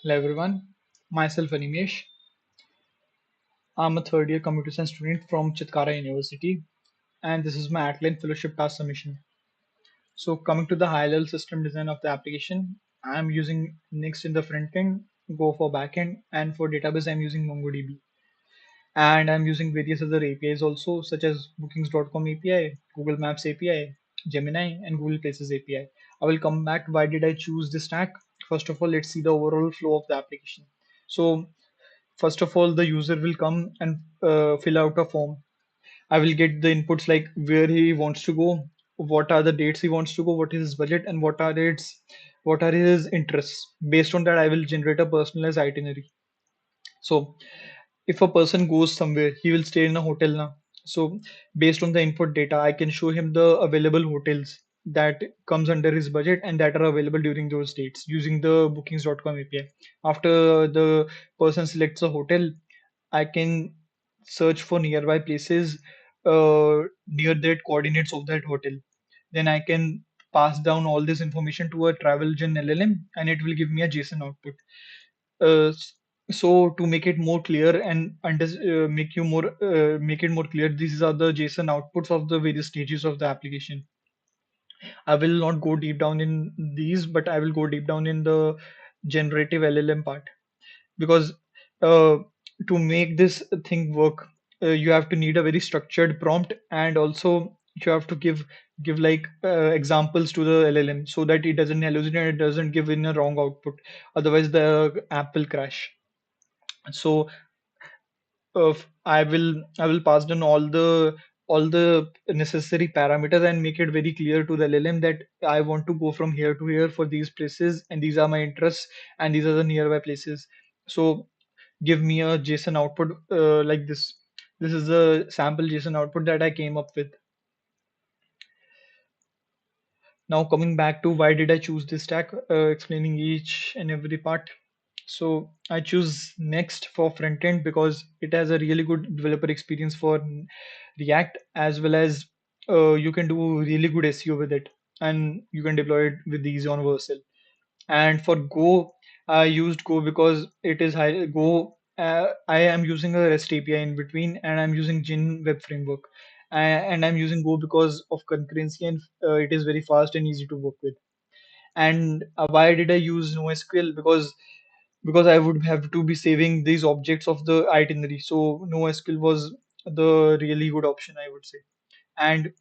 Hello everyone, myself Animesh. I'm a third year computer science student from Chitkara University, and this is my Atlan Fellowship task submission. So, coming to the high level system design of the application, I'm using Next in the front end, Go for backend, and for database, I'm using MongoDB. And I'm using various other APIs also, such as Bookings.com API, Google Maps API, Gemini, and Google Places API. I will come back. Why did I choose this stack? First of all, let's see the overall flow of the application. So, first of all, the user will come and fill out a form. I will get the inputs like where he wants to go, what are the dates he wants to go, what is his budget, and what are his interests. Based on that, I will generate a personalized itinerary. So if a person goes somewhere, he will stay in a hotel now. So based on the input data, I can show him the available hotels that comes under his budget and that are available during those dates using the bookings.com API. After the person selects a hotel, I can search for nearby places near that coordinates of that hotel. Then I can pass down all this information to a TravelGen LLM and it will give me a JSON output. So to make it more clear and make it more clear, these are the JSON outputs of the various stages of the application. I will not go deep down in these, but I will go deep down in the generative LLM part because uh, to make this thing work, you have to need a very structured prompt and also you have to give like examples to the LLM so that it doesn't hallucinate, it doesn't give in a wrong output. Otherwise, the app will crash. So I will pass down all the necessary parameters and make it very clear to the LLM that I want to go from here to here for these places and these are my interests and these are the nearby places. So give me a JSON output like this. This is the sample JSON output that I came up with. Now coming back to why did I choose this stack, explaining each and every part. So I choose Next for front end because it has a really good developer experience for React as well as you can do really good SEO with it and you can deploy it with ease on Vercel. And for Go, I used Go because it is high Go. I am using a REST API in between, and I'm using Gin web framework. And I'm using Go because of concurrency, and it is very fast and easy to work with. And why did I use NoSQL? Because I would have to be saving these objects of the itinerary. So NoSQL was the really good option, I would say. And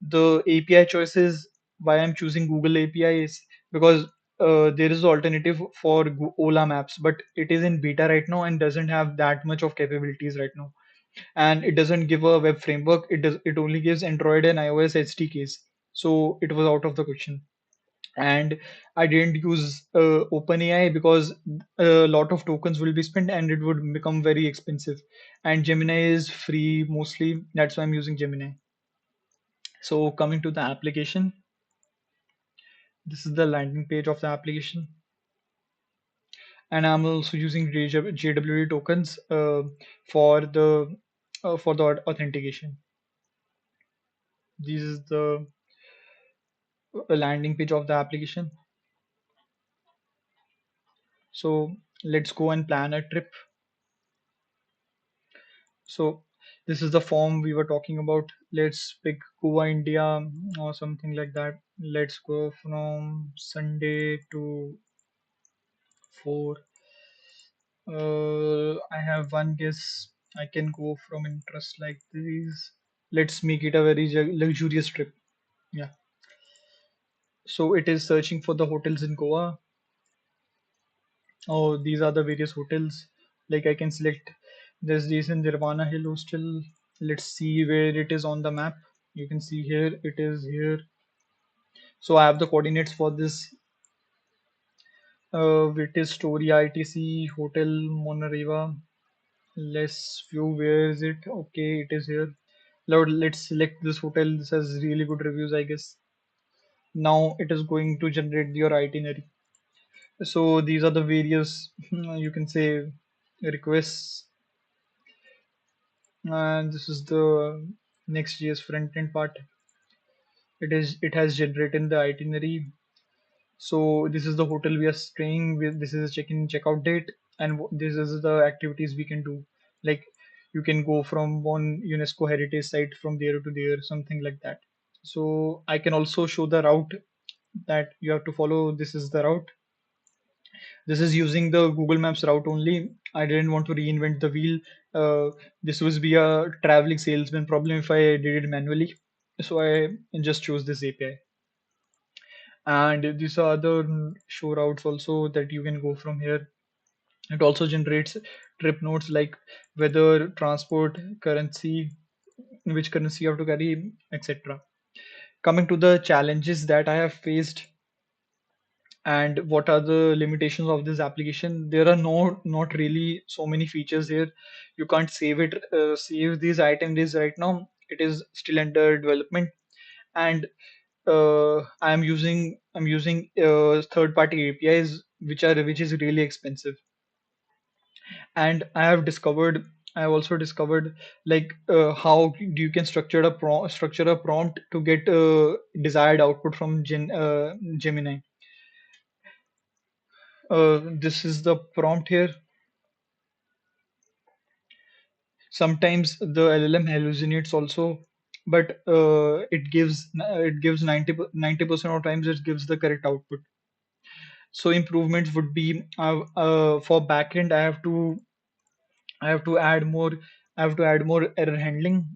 the API choices, why I'm choosing Google API is because there is an alternative for Ola Maps, but it is in beta right now and doesn't have that much of capabilities right now. And it doesn't give a web framework. It only gives Android and iOS SDKs. So it was out of the question. And I didn't use OpenAI because a lot of tokens will be spent and it would become very expensive. And Gemini is free mostly. That's why I'm using Gemini. So coming to the application, this is the landing page of the application, and I'm also using JWT tokens for the authentication. This is the landing page of the application. So let's go and plan a trip. So this is the form we were talking about. Let's pick Goa, India, or something like that. Let's go from Sunday to 4. I have one guess. I can go from interest like these. Let's make it a very luxurious trip. Yeah. So it is searching for the hotels in Goa. Oh, these are the various hotels. Like I can select. There's this in Nirvana Hill Hostel. Let's see where it is on the map. You can see here. It is here. So I have the coordinates for this. It is Story ITC Hotel Monareva. Let's view where is it. Okay, it is here. Lord, let's select this hotel. This has really good reviews, I guess. Now it is going to generate your itinerary. So these are the various, you can say, requests. And this is the Next.js front end part. It has generated the itinerary. So this is the hotel we are staying with. This is a check-in, check-out date, and this is the activities we can do. Like you can go from one UNESCO heritage site from there to there, something like that. So I can also show the route that you have to follow. This is the route. This is using the Google Maps route only. I didn't want to reinvent the wheel. This was be a traveling salesman problem if I did it manually. So I just chose this API. And these are other show routes also that you can go from here. It also generates trip notes like weather, transport, currency, which currency you have to carry, etc. Coming to the challenges that I have faced and what are the limitations of this application, there are not really so many features here. You can't save these items right now. It is still under development, and I'm using third party APIs which is really expensive. And I have also discovered like how you can structure a prompt to get desired output from Gemini. This is the prompt here. Sometimes the LLM hallucinates also, but it gives 90% of times it gives the correct output. So improvements would be for backend I have to add more error handling.